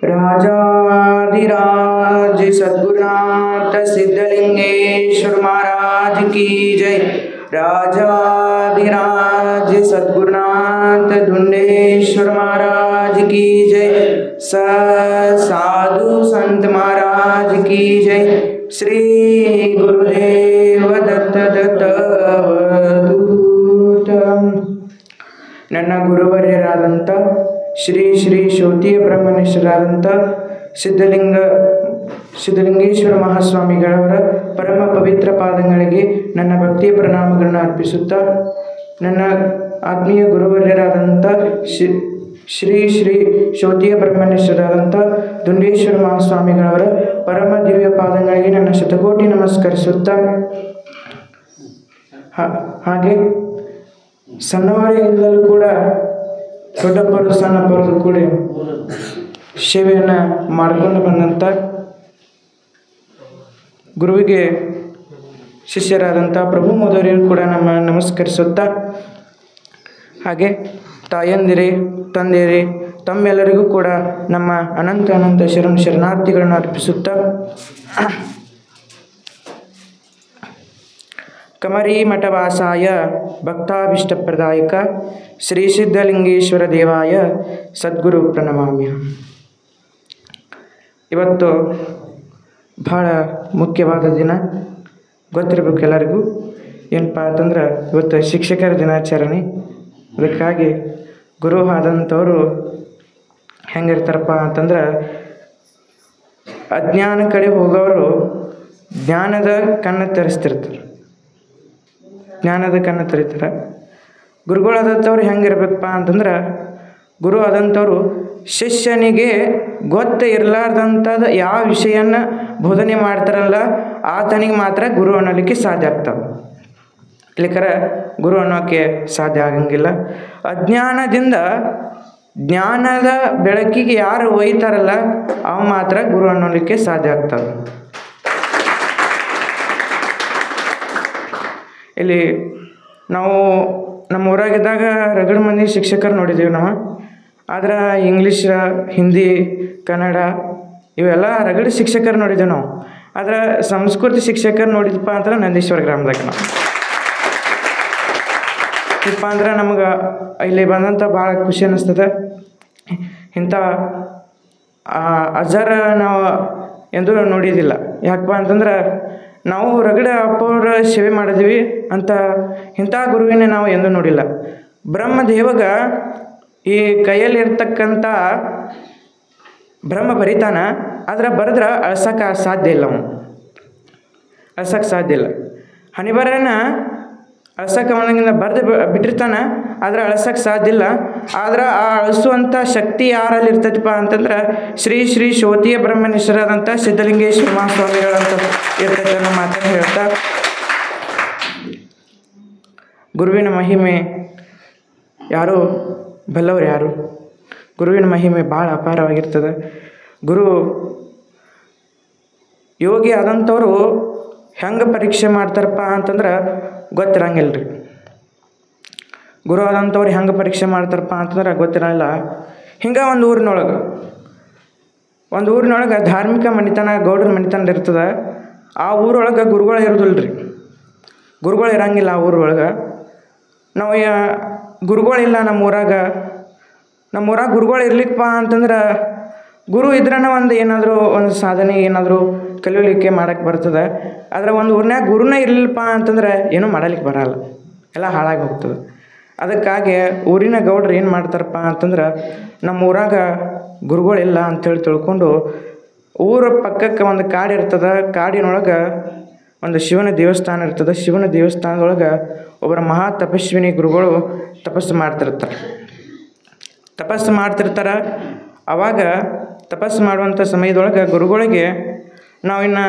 राजाधिराज सद्गुरुनाथ सिद्धलिंगेश्वर महाराज की जय। राजाधिराज सद्गुरुनाथ धुंडेश्वर महाराज की जय। साधु संत महाराज की जय। श्री गुरुदेव दत्त दत्तवधूत। ನನ್ನ ಗುರುವರ್ಯರಾದಂಥ ಶ್ರೀ ಶ್ರೋತೀಯ ಬ್ರಹ್ಮನಿಷ್ಠರಾದಂಥ ಸಿದ್ಧಲಿಂಗೇಶ್ವರ ಮಹಾಸ್ವಾಮಿಗಳವರ ಪರಮ ಪವಿತ್ರ ಪಾದಗಳಿಗೆ ನನ್ನ ಭಕ್ತಿಯ ಪ್ರಣಾಮಗಳನ್ನು ಅರ್ಪಿಸುತ್ತಾ, ನನ್ನ ಆತ್ಮೀಯ ಗುರುವರ್ಯರಾದಂಥ ಶ್ರೀ ಶ್ರೋತೀಯ ಬ್ರಹ್ಮನಿಷ್ಠರಾದಂಥ ದುಂಡೇಶ್ವರ ಮಹಾಸ್ವಾಮಿಗಳವರ ಪರಮ ದಿವ್ಯ ಪಾದಗಳಿಗೆ ನನ್ನ ಶತಕೋಟಿ ನಮಸ್ಕರಿಸುತ್ತಾ, ಹಾಗೆ ಸಣ್ಣವರಿಂದಲೂ ಕೂಡ ದೊಡ್ಡಪ್ಪರು ಸಣ್ಣಪ್ಪರು ಕೂಡ ಸೇವೆಯನ್ನು ಮಾಡಿಕೊಂಡು ಬಂದಂಥ ಗುರುವಿಗೆ ಶಿಷ್ಯರಾದಂಥ ಪ್ರಭು ಮೋದರಿಯರು ಕೂಡ ನಮಸ್ಕರಿಸುತ್ತಾ, ಹಾಗೆ ತಾಯಂದಿರೇ ತಂದೆಯರೇ ತಮ್ಮೆಲ್ಲರಿಗೂ ಕೂಡ ನಮ್ಮ ಅನಂತ ಶರಣಾರ್ಥಿಗಳನ್ನು ಅರ್ಪಿಸುತ್ತಾ, ಕಮರಿ ಮಠವಾಸಾಯ ಭಕ್ತಾಭೀಷ್ಟಪ್ರದಾಯಕ ಶ್ರೀ ಸಿದ್ಧಲಿಂಗೇಶ್ವರ ದೇವಾಯ ಸದ್ಗುರು ಪ್ರಣಮಾಮ್ಯ. ಇವತ್ತು ಬಹಳ ಮುಖ್ಯವಾದ ದಿನ, ಗೊತ್ತಿರಬೇಕು ಎಲ್ಲರಿಗೂ. ಏನಪ್ಪ ಅಂತಂದ್ರೆ ಇವತ್ತು ಶಿಕ್ಷಕರ ದಿನಾಚರಣೆ. ಅದಕ್ಕಾಗಿ ಗುರು ಆದಂಥವರು ಹೆಂಗಿರ್ತಾರಪ್ಪ ಅಂತಂದ್ರೆ, ಅಜ್ಞಾನ ಕಡೆ ಹೋಗೋರು ಜ್ಞಾನದ ಕಣ್ಣು ತೆರೆಸ್ತಿರ್ತಾರೆ, ಜ್ಞಾನದ ಕಣ್ಣು ತೆರೀತಾರೆ. ಗುರುಗಳಾದಂಥವ್ರು ಹೆಂಗಿರ್ಬೇಕಪ್ಪ ಅಂತಂದ್ರೆ, ಗುರು ಆದಂಥವ್ರು ಶಿಷ್ಯನಿಗೆ ಗೊತ್ತು ಇರಲಾರ್ದಂಥದ್ದು ಯಾವ ವಿಷಯನ ಬೋಧನೆ ಮಾಡ್ತಾರಲ್ಲ ಆತನಿಗೆ ಮಾತ್ರ ಗುರು ಅನ್ನೋಲಿಕ್ಕೆ ಸಾಧ್ಯ ಆಗ್ತವೆ. ಇಲ್ಲಿಕರ ಗುರು ಅನ್ನೋಕ್ಕೆ ಸಾಧ್ಯ ಆಗಂಗಿಲ್ಲ. ಅಜ್ಞಾನದಿಂದ ಜ್ಞಾನದ ಬೆಳಕಿಗೆ ಯಾರು ಒಯ್ತಾರಲ್ಲ ಅವ ಮಾತ್ರ ಗುರು ಅನ್ನೋಲಿಕ್ಕೆ ಸಾಧ್ಯ ಆಗ್ತವೆ. ಇಲ್ಲಿ ನಾವು ನಮ್ಮ ಊರಾಗಿದ್ದಾಗ ರಗಡ ಮಂದಿ ಶಿಕ್ಷಕರು ನೋಡಿದ್ದೀವಿ ನಾವು. ಆದ್ರೆ ಇಂಗ್ಲೀಷ್, ಹಿಂದಿ, ಕನ್ನಡ ಇವೆಲ್ಲ ರಗಡ ಶಿಕ್ಷಕರು ನೋಡಿದ್ದೀವಿ ನಾವು. ಆದ್ರೆ ಸಂಸ್ಕೃತಿ ಶಿಕ್ಷಕರು ನೋಡಿದಪ್ಪ ಅಂದ್ರೆ ನಂದೀಶ್ವರ ಗ್ರಾಮದಾಗ ನಾವು ಇಪ್ಪ ಅಂದ್ರೆ ನಮಗೆ ಇಲ್ಲಿ ಬಂದಂಥ ಭಾಳ ಖುಷಿ ಅನ್ನಿಸ್ತದೆ. ಇಂಥ ಅಜರ ನಾವು ಎಂದೂ ನೋಡಿದ್ದಿಲ್ಲ. ಯಾಕಪ್ಪ ಅಂತಂದ್ರೆ ನಾವು ರಗಡ ಅಪ್ಪವ್ರ ಸೇವೆ ಮಾಡಿದ್ವಿ ಅಂತ ಇಂಥ ಗುರುವಿನ ನಾವು ಎಂದೂ ನೋಡಿಲ್ಲ. ಬ್ರಹ್ಮದೇವಗ ಈ ಕೈಯಲ್ಲಿರ್ತಕ್ಕಂಥ ಬ್ರಹ್ಮ ಬರಿತಾನ, ಆದ್ರೆ ಬರೆದ್ರೆ ಅಳ್ಸೋಕೆ ಸಾಧ್ಯ ಇಲ್ಲ. ಅವನು ಅಳ್ಸೋಕೆ ಸಾಧ್ಯ ಇಲ್ಲ. ಹನಿಬರನ ಅಳ್ಸೋಕೆ ಅವನಿಂದ ಬರೆದು ಬಿಟ್ಟಿರ್ತಾನೆ, ಆದರೆ ಅಳ್ಸೋಕೆ ಸಾಧ್ಯ ಇಲ್ಲ. ಆದ್ರೆ ಆ ಅಳಿಸುವಂಥ ಶಕ್ತಿ ಯಾರಲ್ಲಿ ಇರ್ತೈತಪ್ಪ ಅಂತಂದ್ರೆ ಶ್ರೀ ಶ್ರೋತೀಯ ಬ್ರಹ್ಮನಿಷ್ಠರಾದಂಥ ಸಿದ್ಧಲಿಂಗೇಶ್ವರ ಮಹಾಸ್ವಾಮಿಗಳಂತ ಇರ್ತೈತೆ ಅನ್ನೋ ಮಾತನ್ನು ಹೇಳ್ತಾ, ಗುರುವಿನ ಮಹಿಮೆ ಯಾರು ಬಲ್ಲವ್ರು ಯಾರು? ಗುರುವಿನ ಮಹಿಮೆ ಭಾಳ ಅಪಾರವಾಗಿರ್ತದೆ. ಗುರು ಯೋಗಿ ಆದಂಥವ್ರು ಹೆಂಗೆ ಪರೀಕ್ಷೆ ಮಾಡ್ತಾರಪ್ಪ ಅಂತಂದ್ರೆ ಗೊತ್ತಿರಂಗಿಲ್ಲ ರೀ. ಗುರು ಆದಂಥವ್ರು ಹೆಂಗೆ ಪರೀಕ್ಷೆ ಮಾಡ್ತಾರಪ್ಪ ಅಂತಂದ್ರೆ ಗೊತ್ತಿರಲ್ಲ. ಹಿಂಗೆ ಒಂದು ಊರಿನೊಳಗೆ ಧಾರ್ಮಿಕ ಮನೆತನ, ಗೌಡ್ರ ಮನೆತನ ಇರ್ತದೆ. ಆ ಊರೊಳಗೆ ಗುರುಗಳು ಇರೋದಿಲ್ಲ ರೀ. ಗುರುಗಳು ಇರಂಗಿಲ್ಲ ಆ ಊರೊಳಗೆ. ನಾವು ಗುರುಗಳಿಲ್ಲ ನಮ್ಮ ಊರಾಗ ಗುರುಗಳು ಇರ್ಲಿಕ್ಕಪ್ಪ ಅಂತಂದ್ರೆ, ಗುರು ಇದ್ರನ ಏನಾದರೂ ಒಂದು ಸಾಧನೆ ಏನಾದರೂ ಕಲಿಯಲಿಕ್ಕೆ ಮಾಡೋಕ್ಕೆ ಬರ್ತದೆ. ಆದರೆ ಒಂದು ಊರಿನಾಗ ಗುರುನೇ ಇರಲಿಲ್ಲಪ್ಪ ಅಂತಂದ್ರೆ ಏನೂ ಮಾಡಲಿಕ್ಕೆ ಬರಲ್ಲ, ಎಲ್ಲ ಹಾಳಾಗಿ ಹೋಗ್ತದೆ. ಅದಕ್ಕಾಗಿ ಊರಿನ ಗೌಡ್ರು ಏನು ಮಾಡ್ತಾರಪ್ಪ ಅಂತಂದ್ರೆ, ನಮ್ಮ ಊರಾಗ ಗುರುಗಳಿಲ್ಲ ಅಂಥೇಳಿ ತಿಳ್ಕೊಂಡು ಊರ ಪಕ್ಕಕ್ಕೆ ಒಂದು ಕಾಡು ಇರ್ತದೆ. ಕಾಡಿನೊಳಗೆ ಒಂದು ಶಿವನ ದೇವಸ್ಥಾನ ಇರ್ತದೆ. ಶಿವನ ದೇವಸ್ಥಾನದೊಳಗೆ ಒಬ್ಬರ ಮಹಾ ತಪಸ್ವಿನಿ ಗುರುಗಳು ತಪಸ್ಸು ಮಾಡ್ತಿರ್ತಾರೆ. ಆವಾಗ ತಪಸ್ಸು ಮಾಡುವಂಥ ಸಮಯದೊಳಗೆ ಗುರುಗಳಿಗೆ ನಾವಿನ್ನು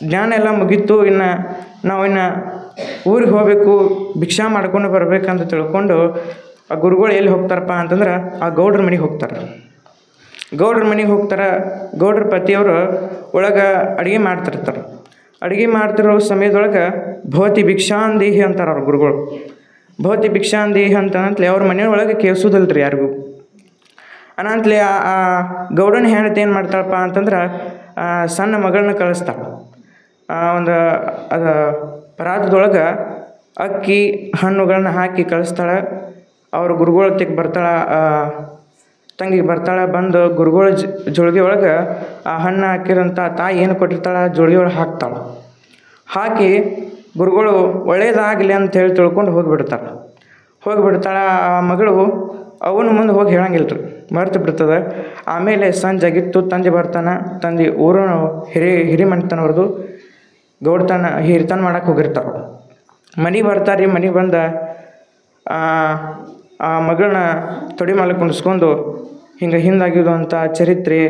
ಜ್ಞಾನ ಎಲ್ಲ ಮುಗೀತು, ನಾವಿನ್ನು ಊರಿಗೆ ಹೋಗಬೇಕು, ಭಿಕ್ಷಾ ಮಾಡ್ಕೊಂಡು ಬರಬೇಕಂತ ತಿಳ್ಕೊಂಡು ಆ ಗುರುಗಳು ಎಲ್ಲಿ ಹೋಗ್ತಾರಪ್ಪ ಅಂತಂದ್ರೆ ಆ ಗೌಡ್ರ ಮನೆಗೆ ಹೋಗ್ತಾರೆ. ಗೌಡ್ರ ಪತಿಯವರು ಒಳಗೆ ಅಡುಗೆ ಮಾಡ್ತಿರ್ತಾರೆ. ಅಡುಗೆ ಮಾಡ್ತಿರೋ ಸಮಯದೊಳಗೆ ಭವತಿ ಭಿಕ್ಷಾಂದೇಹಿ ಅಂತಾರೆ ಅವ್ರ ಗುರುಗಳು. ಭವತಿ ಭಿಕ್ಷಾಂದೇಹಿ ಅಂತಂತಲೇ ಅವ್ರ ಮನೆಯೊಳಗೆ ಕೇಳಿಸೋದಲ್ರಿ ಯಾರಿಗೂ. ಅನಂತಲೇ ಆ ಗೌಡನ ಹೆಂಡತಿ ಏನು ಮಾಡ್ತಾಳಪ್ಪ ಅಂತಂದ್ರೆ ಸಣ್ಣ ಮಗಳನ್ನ ಕಳಿಸ್ತಾಳೆ. ಒಂದು ಅದು ಪರಾತದೊಳಗೆ ಅಕ್ಕಿ ಹಣ್ಣುಗಳನ್ನ ಹಾಕಿ ಕಳಿಸ್ತಾಳೆ. ಅವ್ರು ಗುರುಗಳ ತೆಗೆ ಬರ್ತಾಳೆ, ತಂಗಿಗೆ ಬರ್ತಾಳೆ. ಬಂದು ಗುರುಗಳ ಜೋಳಿಗೆ ಒಳಗೆ ಆ ಹಣ್ಣು ಹಾಕಿರೋಂಥ ತಾಯಿ ಏನು ಕೊಟ್ಟಿರ್ತಾಳೆ ಜೋಳಿಗೆ ಒಳಗೆ ಹಾಕ್ತಾಳೆ. ಹಾಕಿ ಗುರುಗಳು ಒಳ್ಳೇದಾಗಲಿ ಅಂತ ಹೇಳಿ ತಿಳ್ಕೊಂಡು ಹೋಗಿಬಿಡ್ತಾಳೆ. ಆ ಮಗಳು ಅವನ ಮುಂದೆ ಹೋಗಿ ಹೇಳಂಗಿಲ್ಲ ರೀ, ಮರೆತು ಬಿಡ್ತದೆ. ಆಮೇಲೆ ಸಂಜೆ ಆಗಿತ್ತು, ತಂದೆ ಬರ್ತಾನೆ. ತಂದೆ ಊರು ಹಿರಿಮನೆತನವ್ರದ್ದು ಗೌಡ್ತನ ಹಿರಿತನ ಮಾಡಕ್ಕೆ ಹೋಗಿರ್ತಾರೆ. ಮನೆಗೆ ಬರ್ತಾರೆ. ಮನೆಗೆ ಬಂದ ಆ ಮಗಳನ್ನ ತೊಡಿ ಮೇಲೆ ಕುಣಿಸ್ಕೊಂಡು ಹಿಂದಾಗಿದ್ದು ಅಂತ ಚರಿತ್ರೆ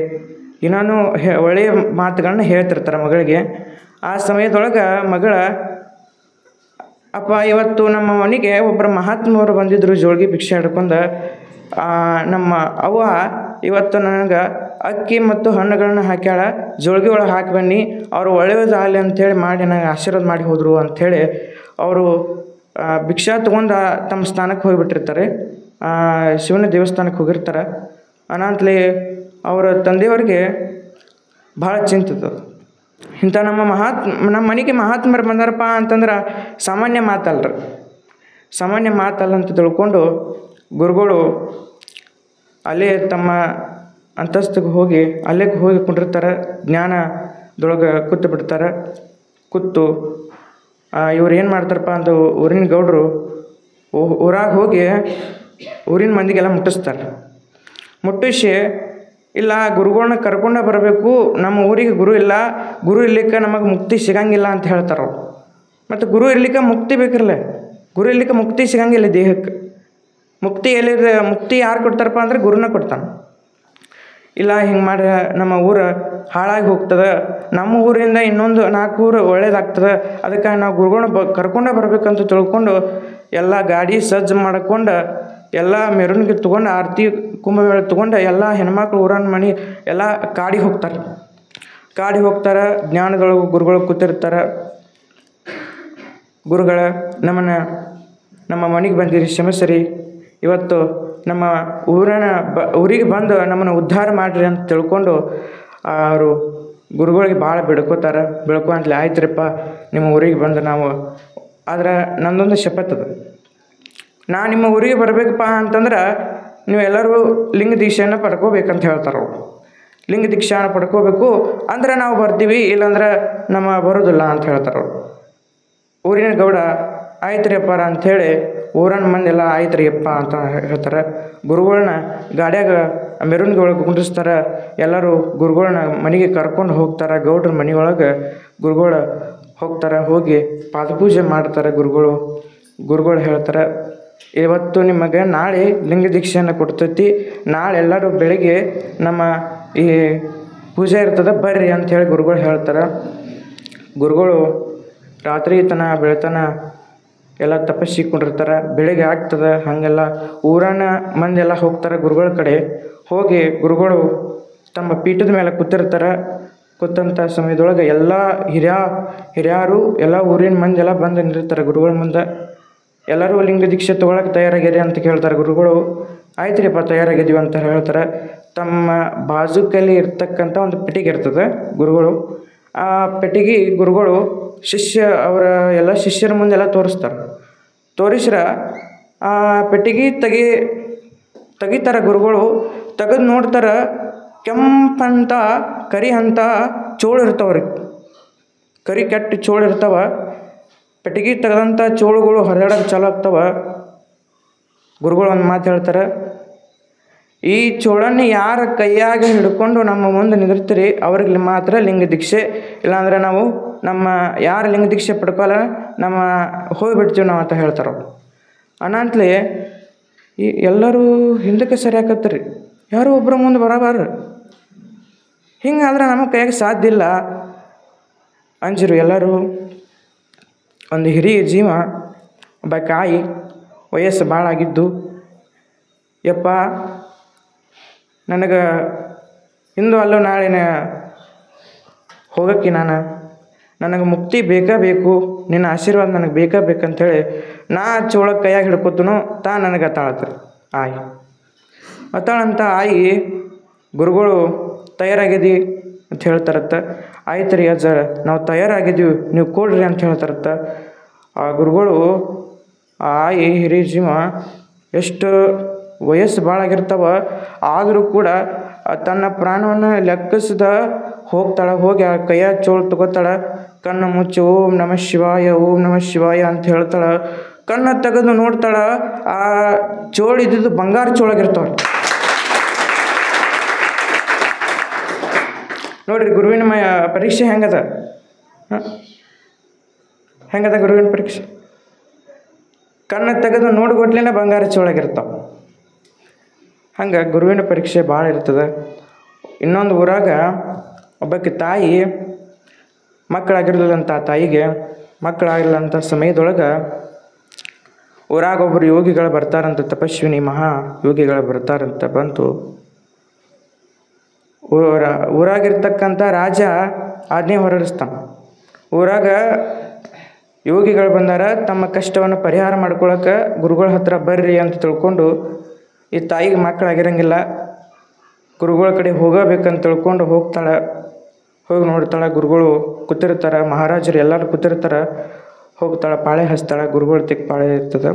ಇನ್ನೂ ಒಳ್ಳೆಯ ಮಾತುಗಳನ್ನ ಹೇಳ್ತಿರ್ತಾರೆ ಮಗಳಿಗೆ. ಆ ಸಮಯದೊಳಗೆ ಮಗಳ ಅಪ್ಪ ಇವತ್ತು ನಮ್ಮ ಮನೆಗೆ ಒಬ್ಬರು ಮಹಾತ್ಮವರು ಬಂದಿದ್ದರು ಜೋಳಿಗೆ ಭಿಕ್ಷೆ ಹಿಡ್ಕೊಂಡು. ನಮ್ಮ ಅವ್ವ ಇವತ್ತು ನನಗೆ ಅಕ್ಕಿ ಮತ್ತು ಹಣ್ಣುಗಳನ್ನ ಹಾಕ್ಯಾಳ, ಜೋಳಿಗೆ ಒಳಗೆ ಹಾಕಿ ಬನ್ನಿ, ಅವರು ಒಳ್ಳೆಯದಾಗಲಿ ಅಂಥೇಳಿ ಮಾಡಿ ನನಗೆ ಆಶೀರ್ವಾದ ಮಾಡಿ ಹೋದರು ಅಂಥೇಳಿ ಅವರು ಭಿಕ್ಷಾ ತೊಗೊಂಡು ತಮ್ಮ ಸ್ಥಾನಕ್ಕೆ ಹೋಗಿಬಿಟ್ಟಿರ್ತಾರೆ. ಶಿವನ ದೇವಸ್ಥಾನಕ್ಕೆ ಹೋಗಿರ್ತಾರೆ. ಅನಂತಲೇ ಅವರ ತಂದೆಯವ್ರಿಗೆ ಭಾಳ ಚಿಂತಿತ್ತು. ಇಂಥ ನಮ್ಮ ಮನೆಗೆ ಮಹಾತ್ಮರು ಬಂದಾರಪ್ಪ ಅಂತಂದ್ರೆ ಸಾಮಾನ್ಯ ಮಾತಲ್ಲ ಅಂತ ತಿಳ್ಕೊಂಡು ಗುರುಗಳು ಅಲ್ಲೇ ತಮ್ಮ ಅಂತಸ್ತಿಗೆ ಹೋಗಿ ಕುಂಡಿರ್ತಾರೆ. ಜ್ಞಾನದೊಳಗೆ ಕೂತು ಬಿಡ್ತಾರೆ. ಕೂತು ಇವ್ರು ಏನು ಮಾಡ್ತಾರಪ್ಪ ಅಂತ ಊರಿನ ಗೌಡರು ಊರಾಗ ಹೋಗಿ ಊರಿನ ಮಂದಿಗೆಲ್ಲ ಮುಟ್ಟಿಸಿ ಇಲ್ಲ ಗುರುಗಳನ್ನ ಕರ್ಕೊಂಡೇ ಬರಬೇಕು, ನಮ್ಮ ಊರಿಗೆ ಗುರು ಇರ್ಲಿಕ್ಕೆ ನಮಗೆ ಮುಕ್ತಿ ಸಿಗಂಗಿಲ್ಲ ಅಂತ ಹೇಳ್ತಾರೆ ಅವ್ರು. ಮತ್ತು ಗುರು ಇರ್ಲಿಕ್ಕೆ ಮುಕ್ತಿ ಬೇಕಿರಲ್ಲ, ಗುರು ಇರ್ಲಿಕ್ಕೆ ಮುಕ್ತಿ ಸಿಗಂಗಿಲ್ಲ ದೇಹಕ್ಕೆ. ಮುಕ್ತಿ ಯಾರು ಕೊಡ್ತಾರಪ್ಪ ಅಂದ್ರೆ ಗುರುನ ಕೊಡ್ತಾನೆ. ಇಲ್ಲ ಹಿಂಗೆ ಮಾಡಿ ನಮ್ಮ ಊರು ಹಾಳಾಗಿ ಹೋಗ್ತದೆ, ನಮ್ಮ ಊರಿಂದ ಇನ್ನೊಂದು 4 ಊರು ಒಳ್ಳೇದಾಗ್ತದೆ, ಅದಕ್ಕೆ ನಾವು ಗುರುಗಳನ್ನ ಕರ್ಕೊಂಡೇ ಬರಬೇಕಂತ ತಿಳ್ಕೊಂಡು ಎಲ್ಲ ಗಾಡಿ ಸಜ್ಜು ಮಾಡ್ಕೊಂಡು ಎಲ್ಲ ಮೆರವಣಿಗೆ ತೊಗೊಂಡು ಆರತಿ ಕುಂಭಮೇಳ ತೊಗೊಂಡು ಎಲ್ಲ ಹೆಣ್ಮಕ್ಳು ಊರನ್ನ ಮನೆ ಎಲ್ಲ ಕಾಡಿಗೆ ಹೋಗ್ತಾರೆ. ಜ್ಞಾನದೊಳಗೆ ಗುರುಗಳು ಕೂತಿರ್ತಾರೆ. ಗುರುಗಳ ನಮ್ಮ ಮನೆಗೆ ಬಂದಿರಿ, ಕ್ಷಮಿಸಿರಿ, ಇವತ್ತು ನಮ್ಮ ಊರಿಗೆ ಬಂದು ನಮ್ಮನ್ನು ಉದ್ಧಾರ ಮಾಡಿರಿ ಅಂತ ತಿಳ್ಕೊಂಡು ಅವರು ಗುರುಗಳಿಗೆ ಭಾಳ ಬೆಳ್ಕೊಂತಲೇ ಆಯ್ತುರಿಪ್ಪ ನಿಮ್ಮ ಊರಿಗೆ ಬಂದು ನಾವು. ಆದ್ರೆ ನನ್ನದೊಂದು ಶಪಥದ, ನಾ ನಿಮ್ಮ ಊರಿಗೆ ಬರಬೇಕಪ್ಪ ಅಂತಂದ್ರೆ ನೀವೆಲ್ಲರೂ ಲಿಂಗ ದೀಕ್ಷೆಯನ್ನು ಪಡ್ಕೋಬೇಕಂತ ಹೇಳ್ತಾರೆ ಅವರು. ಲಿಂಗ ದೀಕ್ಷೆಯನ್ನು ಪಡ್ಕೋಬೇಕು ಅಂದ್ರೆ ನಾವು ಬರ್ತೀವಿ, ಇಲ್ಲಾಂದ್ರೆ ಬರೋದಿಲ್ಲ ಅಂತ ಹೇಳ್ತಾರೆ ಅವರು. ಊರಿನ ಗೌಡ ಆಯ್ತು ರೀ ಅಪ್ಪಾರ ಅಂಥೇಳಿ ಊರನ್ನ ಮಂದೆಲ್ಲ ಆಯ್ತು ರೀ ಅಪ್ಪ ಅಂತ ಹೇಳ್ತಾರೆ. ಗುರುಗಳನ್ನ ಗಾಡ್ಯಾಗ ಮೆರವಣಿಗೆ ಒಳಗೆ ಕುಂಡಿಸ್ತಾರೆ. ಎಲ್ಲರೂ ಗುರುಗಳನ್ನ ಮನೆಗೆ ಕರ್ಕೊಂಡು ಹೋಗ್ತಾರೆ. ಗೌಡ್ರ ಮನೆಯೊಳಗೆ ಗುರುಗಳು ಹೋಗ್ತಾರೆ. ಹೋಗಿ ಪಾದಪೂಜೆ ಮಾಡ್ತಾರೆ. ಗುರುಗಳು ಹೇಳ್ತಾರೆ, ಇವತ್ತು ನಿಮಗೆ ನಾಳೆ ಲಿಂಗ ದೀಕ್ಷೆಯನ್ನು ಕೊಡ್ತೈತಿ, ನಾಳೆ ಎಲ್ಲರೂ ಬೆಳಿಗ್ಗೆ ನಮ್ಮ ಈ ಪೂಜೆ ಇರ್ತದೆ ಬರ್ರಿ ಅಂಥೇಳಿ ಗುರುಗಳು ಹೇಳ್ತಾರೆ. ಗುರುಗಳು ರಾತ್ರಿ ಬೆಳತನ ಎಲ್ಲ ತಪಸ್ಸಿಕೊಂಡಿರ್ತಾರೆ. ಬೆಳಿಗ್ಗೆ ಆಗ್ತದೆ. ಹಾಗೆಲ್ಲ ಊರನ್ನ ಮಂದೆಲ್ಲ ಹೋಗ್ತಾರೆ ಗುರುಗಳ ಕಡೆ. ಹೋಗಿ ಗುರುಗಳು ತಮ್ಮ ಪೀಠದ ಮೇಲೆ ಕೂತಿರ್ತಾರೆ. ಕೂತಂಥ ಸಮಯದೊಳಗೆ ಎಲ್ಲ ಹಿರಿಯರು ಎಲ್ಲ ಊರಿನ ಮಂದೆಲ್ಲ ಬಂದು ನಿಂತಿರ್ತಾರೆ ಗುರುಗಳ ಮುಂದೆ. ಎಲ್ಲರೂ ಲಿಂಗ ದೀಕ್ಷೆ ತೊಗೊಳಕ್ಕೆ ತಯಾರಾಗ್ಯಾರಿ ಅಂತ ಕೇಳ್ತಾರೆ ಗುರುಗಳು. ಆಯ್ತು ರೀಪ್ಪ ತಯಾರಾಗಿದ್ದೀವಿ ಅಂತ ಹೇಳ್ತಾರೆ. ತಮ್ಮ ಬಾಜುಕಲ್ಲಿ ಇರ್ತಕ್ಕಂಥ ಒಂದು ಪೆಟ್ಟಿಗೆ ಇರ್ತದೆ ಗುರುಗಳು. ಆ ಪೆಟ್ಟಿಗೆ ಗುರುಗಳು ಅವರ ಎಲ್ಲ ಶಿಷ್ಯರ ಮುಂದೆಲ್ಲ ತೋರಿಸ್ರ ಆ ಪೆಟ್ಟಿಗೆ ತೆಗಿತಾರೆ ಗುರುಗಳು. ತೆಗೆದು ನೋಡ್ತಾರೆ, ಕೆಂಪಂತ ಕರಿ ಅಂತ ಚೋಳು ಇರ್ತಾವ್ರಿ, ಕರಿ ಕೆಟ್ಟ ಚೋಳು ಇರ್ತಾವ. ಪೆಟ್ಟಿಗೆ ತೆಗೆದಂಥ ಚೋಳುಗಳು ಹೊರಗಡೆ ಚಾಲು ಆಗ್ತಾವ. ಗುರುಗಳು ಒಂದು ಮಾತು ಹೇಳ್ತಾರೆ, ಈ ಚೋಳನ್ನು ಯಾರ ಕೈಯಾಗ ಹಿಡ್ಕೊಂಡು ನಮ್ಮ ಮುಂದೆ ನಿಂದಿರ್ತೀರಿ ಅವ್ರಿಗೆ ಮಾತ್ರ ಲಿಂಗ ದೀಕ್ಷೆ, ಇಲ್ಲಾಂದ್ರೆ ನಾವು ಯಾರು ಲಿಂಗ ದೀಕ್ಷೆ ಪಡ್ಕೋಲ್ಲ ಹೋಗಿಬಿಡ್ತೀವಿ ನಾವು ಅಂತ ಹೇಳ್ತಾರೆ. ಅನಂತಲೇ ಎಲ್ಲರೂ ಹಿಂದಕ್ಕೆ ಸರಿ ಹಾಕತ್ತೀರಿ, ಯಾರು ಒಬ್ಬರ ಮುಂದೆ ಬರಬಾರ್ದು. ಹಿಂಗಾದ್ರೆ ನಮ್ಮ ಕೈಯಾಗ ಸಾಧ್ಯ ಇಲ್ಲ ಅಂಜಿರು ಎಲ್ಲರೂ. ಒಂದು ಹಿರಿಯ ಜೀವ ಒಬ್ಬ ಕಾಯಿ ವಯಸ್ಸು ಭಾಳ ಆಗಿದ್ದು, ಯಪ್ಪ ನನಗೆ ಇಂದು ಅಲ್ಲೋ ನಾಳಿನ ಹೋಗೋಕ್ಕೆ ನನಗೆ ಮುಕ್ತಿ ಬೇಕು, ನಿನ್ನ ಆಶೀರ್ವಾದ ನನಗೆ ಬೇಕಂಥೇಳಿ ನಾ ಚೋಳಕ್ಕೆ ಕೈಯಾಗ ಹಿಡ್ಕೊತನು ನನಗೆ ತಾಳತ್ರಿ. ಅತ್ತಾಳಂತ ಆಯಿ ಗುರುಗಳು ತಯಾರಾಗಿದ್ದೀವಿ ಅಂತ ಹೇಳ್ತಾರತ್ತ. ಆಯ್ತು ರೀ ಅಜ್ಜ ನಾವು ತಯಾರಾಗಿದ್ದೀವಿ ನೀವು ಕೊಡ್ರಿ ಅಂತ ಹೇಳ್ತಾರತ್ತ. ಆ ಗುರುಗಳು ಆ ಆಯಿ ಹಿರಿಯ ಜೀವ ಎಷ್ಟು ವಯಸ್ಸು ಭಾಳ ಆಗಿರ್ತಾವ ಆದರೂ ಕೂಡ ತನ್ನ ಪ್ರಾಣವನ್ನು ಲೆಕ್ಕಿಸ್ದ ಹೋಗ್ತಾಳೆ. ಹೋಗಿ ಆ ಕೈಯ ಚೋಳು ತಗೋತಾಳೆ, ಕಣ್ಣು ಮುಚ್ಚಿ ಓಂ ನಮಃ ಶಿವಾಯ ಓಂ ನಮಃ ಶಿವಾಯ ಅಂತ ಹೇಳ್ತಾಳೆ. ಕಣ್ಣು ತೆಗೆದು ನೋಡ್ತಾಳೆ, ಆ ಚೋಳು ಇದ್ದಿದ್ದು ಬಂಗಾರ ಚೋಳಾಗಿರ್ತಾವೆ. ನೋಡ್ರಿ ಗುರುವಿನ ಪರೀಕ್ಷೆ ಹೆಂಗದ, ಹೆಂಗದ ಗುರುವಿನ ಪರೀಕ್ಷೆ. ಕಣ್ಣು ತೆಗೆದು ನೋಡ್ಕೊಟ್ಲೇನೆ ಬಂಗಾರ ಚೋಳಾಗಿರ್ತಾವೆ. ಹಂಗೆ ಗುರುವಿನ ಪರೀಕ್ಷೆ ಭಾಳ ಇರ್ತದೆ. ಇನ್ನೊಂದು ಊರಾಗ ಒಬ್ಬಾಕಿ ತಾಯಿ ಮಕ್ಕಳಾಗಿರಲಿಲ್ಲಂತ. ಆ ತಾಯಿಗೆ ಮಕ್ಕಳಾಗಿರಲಿಲ್ಲಂಥ ಸಮಯದೊಳಗೆ ಊರಾಗ ಒಬ್ಬರು ಯೋಗಿಗಳು ಬರ್ತಾರಂತ, ತಪಸ್ವಿನಿ ಮಹಾ ಯೋಗಿಗಳು ಬರ್ತಾರಂತ. ಬಂತು ಊರಾಗಿರ್ತಕ್ಕಂಥ ರಾಜ ಆಜ್ಞೆ ಹೊರಡಿಸ್ತಾನೆ. ಊರಾಗ ಯೋಗಿಗಳು ಬಂದಾರ, ತಮ್ಮ ಕಷ್ಟವನ್ನು ಪರಿಹಾರ ಮಾಡ್ಕೊಳಕ್ಕೆ ಗುರುಗಳ ಹತ್ರ ಬರ್ರಿ ಅಂತ ತಿಳ್ಕೊಂಡು ಈ ತಾಯಿಗೆ ಮಕ್ಕಳಾಗಿರಂಗಿಲ್ಲ. ಗುರುಗಳ ಕಡೆ ಹೋಗಬೇಕಂತ ತಿಳ್ಕೊಂಡು ಹೋಗ್ತಾಳೆ. ಹೋಗಿ ನೋಡ್ತಾಳೆ, ಗುರುಗಳು ಕೂತಿರ್ತಾರೆ, ಮಹಾರಾಜರು ಎಲ್ಲರೂ ಕೂತಿರ್ತಾರೆ. ಹೋಗ್ತಾಳೆ, ಪಾಳೆ ಹಚ್ತಾಳೆ. ಗುರುಗಳು ತೆಗ್ ಪಾಳೆ ಇರ್ತದೆ,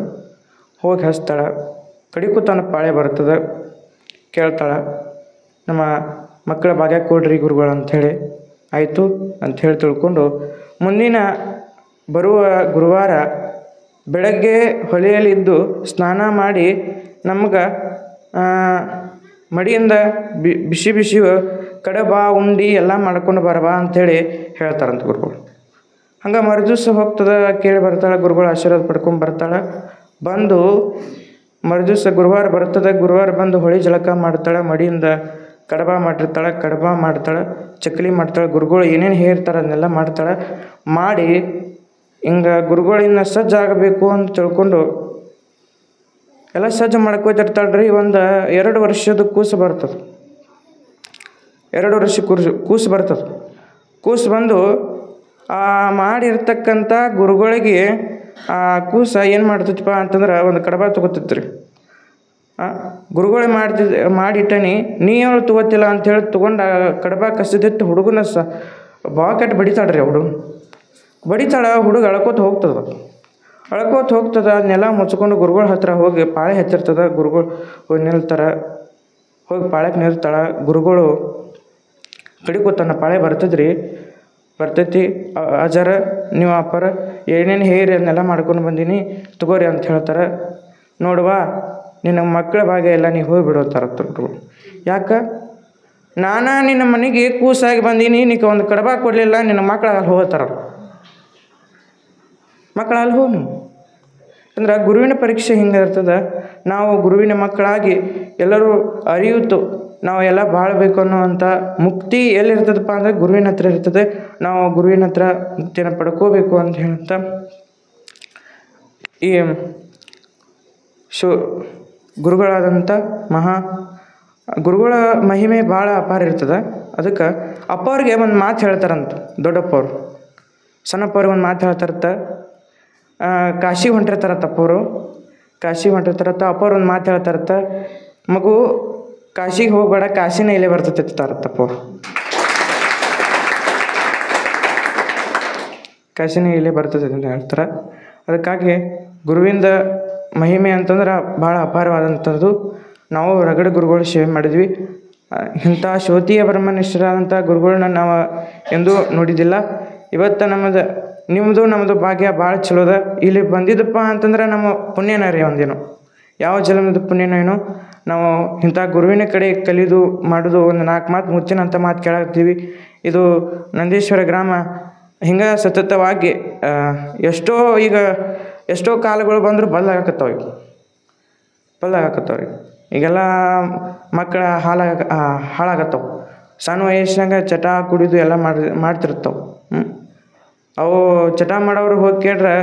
ಹೋಗಿ ಹಚ್ತಾಳೆ. ಕಡಿಕು ತನ್ನ ಪಾಳೆ ಬರ್ತದೆ. ಕೇಳ್ತಾಳೆ, ನಮ್ಮ ಮಕ್ಕಳ ಭಾಗ್ಯ ಕೊಡ್ರಿ ಗುರುಗಳು ಅಂಥೇಳಿ. ಆಯಿತು ಅಂಥೇಳಿ ತಿಳ್ಕೊಂಡು ಮುಂದಿನ ಬರುವ ಗುರುವಾರ ಬೆಳಗ್ಗೆ ಹೊಳೆಯಲ್ಲಿದ್ದು ಸ್ನಾನ ಮಾಡಿ ನಮ್ಗೆ ಮಡಿಯಿಂದ ಬಿಸಿ ಬಿಸಿ ಕಡಬ ಉಂಡಿ ಎಲ್ಲ ಮಾಡ್ಕೊಂಡು ಬರಬಾ ಅಂಥೇಳಿ ಹೇಳ್ತಾರಂತ ಗುರುಗಳು. ಹಂಗೆ ಮರುದಿವ್ಸ ಹೋಗ್ತದೆ, ಕೇಳಿ ಬರ್ತಾಳೆ, ಗುರುಗಳು ಆಶೀರ್ವಾದ ಪಡ್ಕೊಂಡು ಬರ್ತಾಳೆ. ಬಂದು ಮರುದಿವ್ಸ ಗುರುವಾರ ಬರ್ತದೆ. ಗುರುವಾರ ಬಂದು ಹೊಳೆ ಜಳಕ ಮಾಡ್ತಾಳೆ, ಮಡಿಯಿಂದ ಕಡಬ ಮಾಡಿರ್ತಾಳೆ, ಕಡಬ ಮಾಡ್ತಾಳೆ, ಚಕ್ಕಲಿ ಮಾಡ್ತಾಳೆ. ಗುರುಗಳು ಏನೇನು ಹೇಳ್ತಾರೆ ಅದನ್ನೆಲ್ಲ ಮಾಡ್ತಾಳೆ. ಮಾಡಿ ಹಿಂಗೆ ಗುರುಗಳಿಂದ ಸಜ್ಜಾಗಬೇಕು ಅಂತ ತಿಳ್ಕೊಂಡು ಎಲ್ಲ ಸಜ್ಜು ಮಾಡ್ಕೋತಿರ್ತಾಳೆ ರೀ. ಒಂದು 2 ವರ್ಷದ ಕೂಸು ಬರ್ತದೆ. 2 ವರ್ಷ ಕೂಸು ಬರ್ತದೆ. ಕೂಸು ಬಂದು ಮಾಡಿರ್ತಕ್ಕಂಥ ಗುರುಗಳಿಗೆ ಆ ಕೂಸ ಏನು ಮಾಡ್ತೈತಿಪ್ಪ ಅಂತಂದ್ರೆ ಒಂದು ಕಡಬ ತೊಗೋತೈತಿ ರೀ. ಗುರುಗಳೇ ಮಾಡಿಟ್ಟನಿ ನೀ ಹೇಳು ತೊಗೋತಿಲ್ಲ ಅಂಥೇಳಿ ತೊಗೊಂಡು ಕಡಬ ಕಸಿದಿಟ್ಟು ಹುಡುಗನ ಭಾಳ ಕೆಟ್ಟು ಬಡಿತಾಳೆ ರೀ. ಹುಡುಗ ಬಡಿತಾಳೆ, ಹುಡುಗ ಅಳ್ಕೋತ ಹೋಗ್ತದೆ. ಅದನ್ನೆಲ್ಲ ಮುಚ್ಕೊಂಡು ಗುರುಗಳ ಹತ್ರ ಹೋಗಿ ಪಾಳೆ ಹಚ್ಚಿರ್ತದೆ. ಗುರುಗಳು ಹೋಗಿ ನಿಲ್ತಾರೆ. ಹೋಗಿ ಪಾಳ್ಯಕ್ಕೆ ನಿಲ್ತಾಳೆ. ಗುರುಗಳು ಕಡಿಕೋ ತನ್ನ ಪಾಳೆ ಬರ್ತೈತಿ. ಅಜರ ನೀವು ಅಪ್ಪರ ಏನೇನು ಹೇರಿ ಅದನ್ನೆಲ್ಲ ಮಾಡ್ಕೊಂಡು ಬಂದೀನಿ ತಗೋರಿ ಅಂತ ಹೇಳ್ತಾರೆ. ನೋಡುವ ನಿನ್ನ ಮಕ್ಕಳ ಭಾಗ್ಯ ಎಲ್ಲ ನೀವು ಹೋಗಿಬಿಡು ಅಂತಾರೆ ಗುರುಗಳು. ಯಾಕೆ ನಾನು ನಿನ್ನ ಮನೆಗೆ ಕೂಸಾಗಿ ಬಂದೀನಿ, ನೀನು ಒಂದು ಕಡಬ ಕೊಡಲಿಲ್ಲ, ನಿನ್ನ ಮಕ್ಕಳು ಅಲ್ಲಿ ಹೋಗ್ತಾರ. ಮಕ್ಕಳು ಅಲ್ಲಿ ಹೋಗಿ ಅಂದ್ರೆ ಗುರುವಿನ ಪರೀಕ್ಷೆ ಹಿಂಗೆ ಇರ್ತದೆ. ನಾವು ಗುರುವಿನ ಮಕ್ಕಳಾಗಿ ಎಲ್ಲರೂ ಅರಿಯುತ್ತು ನಾವು ಎಲ್ಲ ಬಾಳಬೇಕು ಅನ್ನೋವಂಥ ಮುಕ್ತಿ ಎಲ್ಲಿರ್ತದಪ್ಪ ಅಂದರೆ ಗುರುವಿನ ಹತ್ರ ಇರ್ತದೆ. ನಾವು ಗುರುವಿನ ಹತ್ರ ಮುಕ್ತಿಯನ್ನು ಪಡ್ಕೋಬೇಕು ಅಂತ ಹೇಳ್ತಾ ಈ ಗುರುಗಳಾದಂಥ ಗುರುಗಳ ಮಹಿಮೆ ಭಾಳ ಅಪಾರ ಇರ್ತದೆ. ಅದಕ್ಕೆ ಅಪ್ಪವ್ರಿಗೆ ಒಂದು ಮಾತು ಹೇಳ್ತಾರಂತ. ದೊಡ್ಡಪ್ಪವ್ರು ಸಣ್ಣಪ್ಪವ್ರಿಗೆ ಒಂದು ಮಾತು ಹೇಳ್ತಾರತ್ತ. ಕಾಶಿಗೆ ಹೊಂಟಿರ್ತಾರತ್ತ ಅಪ್ಪವರು. ಅಪ್ಪವ್ರು ಒಂದು ಮಾತು ಹೇಳ್ತಾರತ್ತ, ಮಗು ಕಾಶಿಗೆ ಹೋಗಬೇಡ, ಕಾಶಿನ ಇಲ್ಲೇ ಬರ್ತೈತಿರ್ತಾರತ್ತಪ್ಪವ್ರು. ಕಾಶಿನ ಇಲ್ಲೇ ಬರ್ತೈತಿ ಅಂತ ಹೇಳ್ತಾರೆ. ಅದಕ್ಕಾಗಿ ಗುರುವಿಂದ ಮಹಿಮೆ ಅಂತಂದ್ರೆ ಭಾಳ ಅಪಾರವಾದಂಥದ್ದು. ನಾವು ರಗಡ ಗುರುಗಳು ಸೇವೆ ಮಾಡಿದ್ವಿ. ಇಂಥ ಶ್ರೋತೀಯ ಬ್ರಹ್ಮನಿಷ್ಠರಾದಂಥ ಗುರುಗಳನ್ನ ನಾವು ಎಂದೂ ನೋಡಿದ್ದಿಲ್ಲ. ಇವತ್ತು ನಮ್ಮದು ಭಾಗ್ಯ ಭಾಳ ಚಲೋದ. ಇಲ್ಲಿ ಬಂದಿದ್ದಪ್ಪ ಅಂತಂದ್ರೆ ನಮ್ಮ ಪುಣ್ಯನ ರೀ. ಒಂದೇನು ಯಾವ ಜನ್ಮದ ಪುಣ್ಯನೋ ಏನೋ ನಾವು ಇಂಥ ಗುರುವಿನ ಕಡೆ ಕಲಿದು ಮಾಡೋದು. ಒಂದು 4 ಮಾತು ಮುಚ್ಚಿನಂಥ ಮಾತು ಕೇಳಾಕ್ತೀವಿ. ಇದು ನಂದೀಶ್ವರ ಗ್ರಾಮ ಹಿಂಗೆ ಸತತವಾಗಿ ಎಷ್ಟೋ ಕಾಲಗಳು ಬಂದರೂ ಬದಲಾಗಕತ್ತಾವ ರೀ. ಈಗೆಲ್ಲ ಮಕ್ಕಳ ಹಾಳಾಗತ್ತವೆ. ಸಣ್ಣ ವಯಸ್ಸಿನಾಗ ಚಟ ಕುಡಿದು ಎಲ್ಲ ಮಾಡ್ತಿರ್ತಾವೆ. ಅವು ಚಟ ಮಾಡೋರು ಹೋಗಿ ಕೇಳ್ರೆ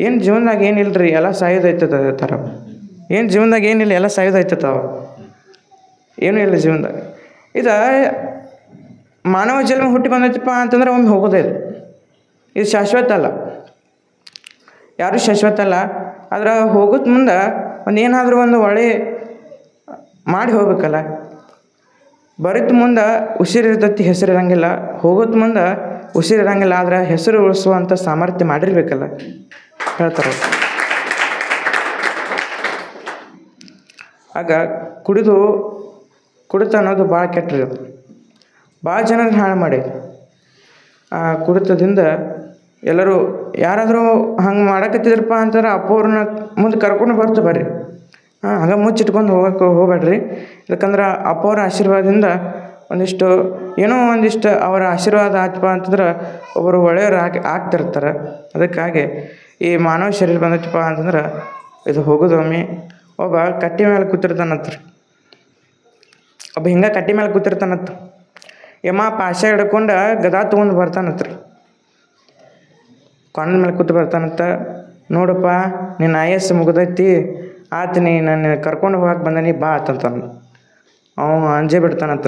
ಏನು ಜೀವನದಾಗ ಏನಿಲ್ಲ ರೀ, ಎಲ್ಲ ಸಾಯೋದೈತದ ಥರ. ಏನು ಜೀವನದಾಗ ಏನಿಲ್ಲ, ಎಲ್ಲ ಸಾಯೋದೈತವ, ಏನೂ ಇಲ್ಲ ಜೀವನದಾಗ. ಮಾನವ ಜನ್ಮ ಹುಟ್ಟಿ ಬಂದೈತಪ್ಪ ಅಂತಂದ್ರೆ ಒಮ್ಮೆ ಹೋಗೋದೇ ಇದು ಶಾಶ್ವತ ಅಲ್ಲ. ಯಾರೂ ಶಾಶ್ವತ ಅಲ್ಲ. ಆದ್ರೆ ಹೋಗೋದು ಮುಂದೆ ಏನಾದರೂ ಒಂದು ಒಳ್ಳೆ ಮಾಡಿ ಹೋಗ್ಬೇಕಲ್ಲ. ಬರಿತ ಮುಂದೆ ಉಸಿರಿರ್ತೈತಿ, ಹೆಸರು ಇರಂಗಿಲ್ಲ. ಹೋಗೋದು ಮುಂದೆ ಉಸಿರು ಇರಂಗಿಲ್ಲ. ಆದ್ರೆ ಹೆಸರು ಉಳಿಸುವಂಥ ಸಾಮರ್ಥ್ಯ ಮಾಡಿರ್ಬೇಕಲ್ಲ ಹೇಳ್ತಾರೆ. ಆಗ ಕುಡಿತ ಅನ್ನೋದು ಭಾಳ ಕೆಟ್ಟರಿ. ಅದು ಭಾಳ ಜನರನ್ನ ಹಾಳು ಮಾಡಿ ಆ ಕುಡಿತದಿಂದ ಎಲ್ಲರೂ ಯಾರಾದರೂ ಹಂಗೆ ಮಾಡಕತ್ತಿದ್ರಪ್ಪ ಅಂತಂದ್ರೆ ಅಪ್ಪವ್ರನ್ನ ಮುಂದೆ ಕರ್ಕೊಂಡು ಬರ್ರಿ. ಹಂಗೆ ಮುಚ್ಚಿಟ್ಕೊಂಡು ಹೋಗ್ಬೇಡ್ರಿ. ಯಾಕಂದ್ರೆ ಅಪ್ಪವ್ರ ಆಶೀರ್ವಾದದಿಂದ ಒಂದಿಷ್ಟು ಅವರ ಆಶೀರ್ವಾದ ಆಯ್ತಪ್ಪ ಅಂತಂದ್ರೆ ಒಬ್ಬರು ಒಳ್ಳೆಯವರು ಆಗ್ತಿರ್ತಾರೆ. ಅದಕ್ಕಾಗಿ ಈ ಮಾನವ ಶರೀರ ಬಂದೈತಪ್ಪ ಅಂತಂದ್ರೆ ಇದು ಹೋಗೋದೊಮ್ಮೆ. ಒಬ್ಬ ಕಟ್ಟಿ ಮೇಲೆ ಕೂತಿರ್ತಾನಂತ. ಒಬ್ಬ ಹಿಂಗೆ ಕಟ್ಟಿ ಮೇಲೆ ಕೂತಿರ್ತಾನಂತ. ಯಮ್ಮ ಪಾಶ ಹಿಡ್ಕೊಂಡು ಗದಾ ತೊಗೊಂಡು ಬರ್ತಾನಂತ. ಕೊಂಡದ ಮೇಲೆ ಕೂತು ಬರ್ತಾನಂತ. ನೋಡಪ್ಪ ನಿನ್ನ ಆಯಸ್ಸು ಮುಗ್ದೈತಿ, ಆತ ನಾನು ಕರ್ಕೊಂಡು ಹೋಗಕ್ಕೆ ಬಂದನಿ ಬಾ ಆತಂತಾನ. ಅವನು ಅಂಜೆ ಬಿಡ್ತಾನಂತ.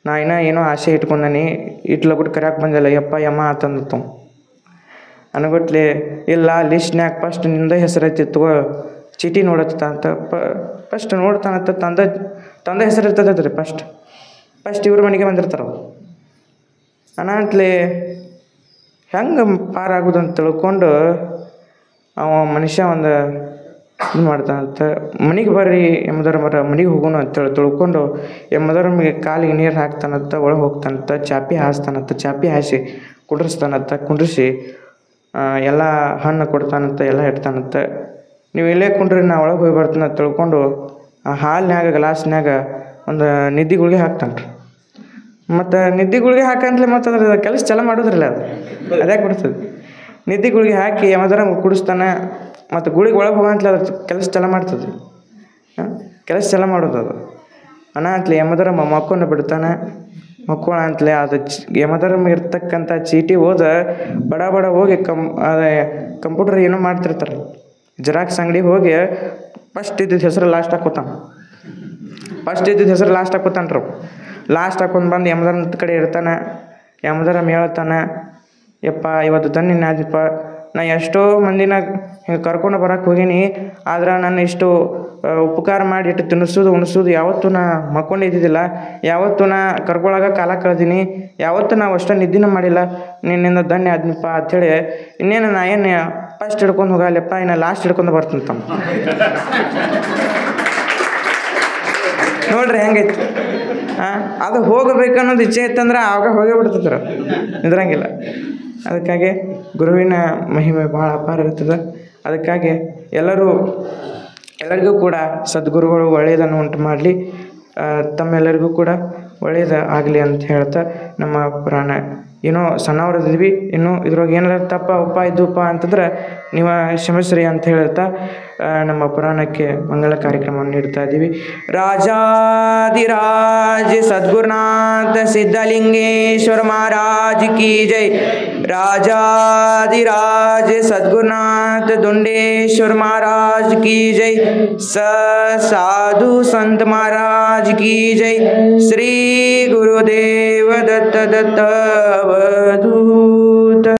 ನಾ ಏನೋ ಆಸೆ ಇಟ್ಕೊಂಡನಿ, ಇಟ್ಲಬಿಟ್ಟು ಕರ್ಯಾಕೆ ಬಂದಿಲ್ಲ ಯಪ್ಪ ಯಮ್ಮ ಆತಂದತ್ತು. ಅನ್ಗೊಟ್ಲಿ ಇಲ್ಲ ಲಿಸ್ಟ್ನ್ಯಾಗ ಫಸ್ಟ್ ನಿಂದ ಹೆಸರು ಐತಿ ತಗೋ, ಚೀಟಿ ನೋಡತ್ತ ಅಂತ ಫಸ್ಟ್ ನೋಡ್ತಾನಂತ. ತಂದೆ ಹೆಸರು ಇರ್ತೈತೆ ರೀ. ಫಸ್ಟ್ ಇವ್ರ ಮನೆಗೆ ಬಂದಿರ್ತಾರ. ಅನಾಟ್ಲಿ ಹೆಂಗೆ ಪಾರಾಗೋದಂತ ತಿಳ್ಕೊಂಡು ಅವ ಮನುಷ್ಯ ಒಂದು ಇದು ಮಾಡ್ತಾನಂತ. ಮನೆಗೆ ಬರ್ರಿ ಎಂಬುದರ ಮನೆಗೆ ಹೋಗೋಣ ಅಂತೇಳಿ ತಿಳ್ಕೊಂಡು ಎಂಬುದರ ಕಾಲಿಗೆ ನೀರು ಹಾಕ್ತಾನಂತ. ಒಳಗೆ ಹೋಗ್ತಾನಂತ. ಚಾಪಿ ಹಾಸ್ತಾನಂತ. ಚಾಪಿ ಹಾಸಿ ಕುಂಡ್ರಿಸಿ ಎಲ್ಲ ಹಣ್ಣು ಕೊಡ್ತಾನಂತ, ಎಲ್ಲ ಇಡ್ತಾನಂತ. ನೀವು ಇಲ್ಲೇ ಕುಂಡ್ರಿ ನಾ ಒಳಗೆ ಹೋಗಿ ಬರ್ತೀನಿ ಅಂತ ತಿಳ್ಕೊಂಡು ಆ ಹಾಲಿನ್ಯಾಗ ಗ್ಲಾಸ್ನ್ಯಾಗ ಒಂದು ನಿದ್ದೆ ಗುಳಿಗೆ ಹಾಕ್ತಾನೆ ರೀ. ಮತ್ತು ನಿದ್ದೆ ಗುಳಿಗೆ ಹಾಕಂತಲೇ ಮತ್ತು ಅದ್ರ ಕೆಲಸ ಚಾಲು ಮಾಡೋದ್ರಲ್ಲ ಅದ್ಯಾಕೆ ಬಿಡ್ತದೆ. ನಿದ್ದೆ ಗುಳಿಗೆ ಹಾಕಿ ಯಾವ್ದಾರ ಕುಡಿಸ್ತಾನೆ. ಮತ್ತು ಗುಳಿಗೆ ಒಳಗೆ ಹೋಗಂತಲೇ ಅದ್ರ ಕೆಲಸ ಚಾಲು ಮಾಡ್ತದೆ. ಕೆಲಸ ಚಾಲು ಮಾಡೋದು ಅದು ಅಂತಲೇ ಯಮದರ ಮಕ್ಕೊಂಡು ಬಿಡ್ತಾನೆ. ಮಕ್ಕಳ ಅಂತಲೇ ಅದು ಯಮದರ ಇರ್ತಕ್ಕಂಥ ಚೀಟಿ ಬಡ ಹೋಗಿ ಕಂಪ್ಯೂಟರ್ ಏನೋ ಮಾಡ್ತಿರ್ತಾರೆ. ಜೆರಾಕ್ಸ್ ಅಂಗಡಿ ಹೋಗಿ ಫಸ್ಟ್ ಇದ್ದಿದ್ದು ಹೆಸರು ಲಾಸ್ಟ್ ಹಾಕೋತಾನೆ. ಲಾಸ್ಟ್ ಹಾಕೊಂಡು ಬಂದು ಯಮದರ ಕಡೆ ಇರ್ತಾನೆ. ಯಮದರ ಹೇಳ್ತಾನೆ, ಯಪ್ಪ ಇವತ್ತು ತನ್ನಿನ ಆದಿಪ್ಪ, ನಾ ಎಷ್ಟೋ ಮಂದಿನ ಹಿಂಗೆ ಕರ್ಕೊಂಡು ಬರೋಕ್ಕೆ ಹೋಗೀನಿ. ಆದ್ರೆ ನಾನು ಇಷ್ಟು ಉಪಕಾರ ಮಾಡಿ ಇಟ್ಟು ಉಣಿಸೋದು ಯಾವತ್ತೂ ನಾ ಮಕ್ಕೊಂಡಿದ್ದಿದ್ದಿಲ್ಲ. ಯಾವತ್ತೂ ನಾ ಕರ್ಕೊಳಗ ಕಾಲ ಕಳೆದೀನಿ. ಯಾವತ್ತೂ ನಾವು ಅಷ್ಟು ನಿದ್ದಿನ ಮಾಡಿಲ್ಲ. ನಿನ್ನಿಂದ ಧನ್ಯ ಆದ್ನಿಪ್ಪ ಅಂಥೇಳಿ ಇನ್ನೇನು ನಾ ಏನು ಫಸ್ಟ್ ಹಿಡ್ಕೊಂಡು ಹೋಗಲ್ಲಪ್ಪ, ಇನ್ನು ಲಾಸ್ಟ್ ಹಿಡ್ಕೊಂಡು ಬರ್ತೀನಿ ತಮ್ಮ. ನೋಡ್ರಿ ಹೆಂಗೈತಿ. ಅದು ಹೋಗಬೇಕನ್ನೋದು ಇಚ್ಛೆ ಇತ್ತಂದ್ರೆ ಆವಾಗ ಹೋಗೇ ಬಿಡ್ತಿದ್ರು, ನಿದ್ರಂಗಿಲ್ಲ. ಅದಕ್ಕಾಗಿ ಗುರುವಿನ ಮಹಿಮೆ ಭಾಳ ಅಪಾರ ಇರ್ತದೆ. ಅದಕ್ಕಾಗಿ ಎಲ್ಲರಿಗೂ ಕೂಡ ಸದ್ಗುರುಗಳು ಒಳ್ಳೆಯದನ್ನು ಉಂಟು ಮಾಡಲಿ, ತಮ್ಮೆಲ್ಲರಿಗೂ ಕೂಡ ಒಳ್ಳೆಯದು ಆಗಲಿ ಅಂತ ಹೇಳ್ತಾ ನಮ್ಮ ಪುರಾಣ ಏನೋ ಸಣ್ಣವ್ರದಿದ್ವಿ, ಇನ್ನೂ ಇದ್ರೊಳಗೆ ಏನಾರ ತಪ್ಪ ಇದ್ದಪ್ಪ ಅಂತಂದ್ರೆ ನೀವು ಕ್ಷಮಿಸ್ರಿ ಅಂತ ಹೇಳ್ತಾ ನಮ್ಮ ಪುರಾಣಕ್ಕೆ ಮಂಗಳ ಕಾರ್ಯಕ್ರಮವನ್ನು ನೀಡ್ತಾ ಇದ್ದೀವಿ. ರಾಜಾಧಿರಾಜ ಸದ್ಗುರುನಾಥ ಸಿದ್ಧಲಿಂಗೇಶ್ವರ ಮಹಾರಾಜ್ ಕಿ ಜೈ. ರಾಜಾಧಿರಾಜ ಸದ್ಗುರುನಾಥ ದುಂಡೇಶ್ವರ ಮಹಾರಾಜ್ ಕಿ ಜೈ. ಸಾಧು ಸಂತ ಮಹಾರಾಜ್ ಕಿ ಜೈ. ಶ್ರೀ ಗುರುದೇವ ದತ್ತ ಅವಧೂ.